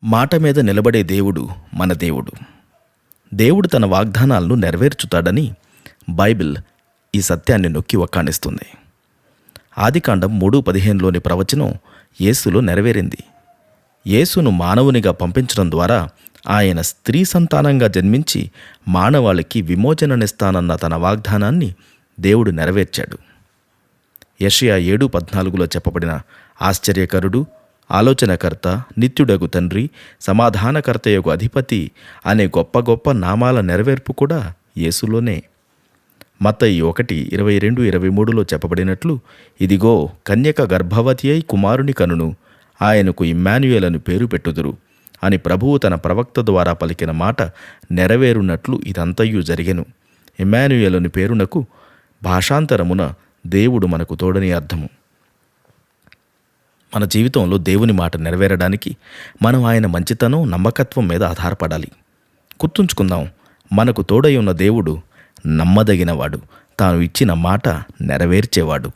మాట మీద నిలబడే దేవుడు మన దేవుడు. దేవుడు తన వాగ్దానాలను నెరవేర్చుతాడని బైబిల్ ఈ సత్యాన్ని నొక్కి వక్కాణిస్తుంది. ఆదికాండం 3:15లోని ప్రవచనం యేసులో నెరవేరింది. యేసును మానవునిగా పంపించడం ద్వారా ఆయన స్త్రీ సంతానంగా జన్మించి మానవాళికి విమోచననిస్తానన్న తన వాగ్దానాన్ని దేవుడు నెరవేర్చాడు. యెషయా 7:14లో చెప్పబడిన ఆశ్చర్యకరుడు, ఆలోచనకర్త, నిత్యుడగు తండ్రి, సమాధానకర్తయగు అధిపతి అనే గొప్ప గొప్ప నామాల నెరవేర్పు కూడా యేసులోనే. మత్తయి 1:22-23లో చెప్పబడినట్లు, ఇదిగో కన్యక గర్భవతి అయి కుమారుని కనును, ఆయనకు ఇమ్మానుయేల్ అని పేరు పెట్టుదురు అని ప్రభువు తన ప్రవక్త ద్వారా పలికిన మాట నెరవేరున్నట్లు ఇదంతయు జరిగెను. ఇమ్మానుయేల్ అని పేరునకు భాషాంతరమున దేవుడు మనకు తోడని అర్థము. మన జీవితంలో దేవుని మాట నెరవేరడానికి మనం ఆయన మంచితనం, నమ్మకత్వం మీద ఆధారపడాలి. గుర్తుంచుకుందాం, మనకు తోడై ఉన్న దేవుడు నమ్మదగినవాడు, తాను ఇచ్చిన మాట నెరవేర్చేవాడు.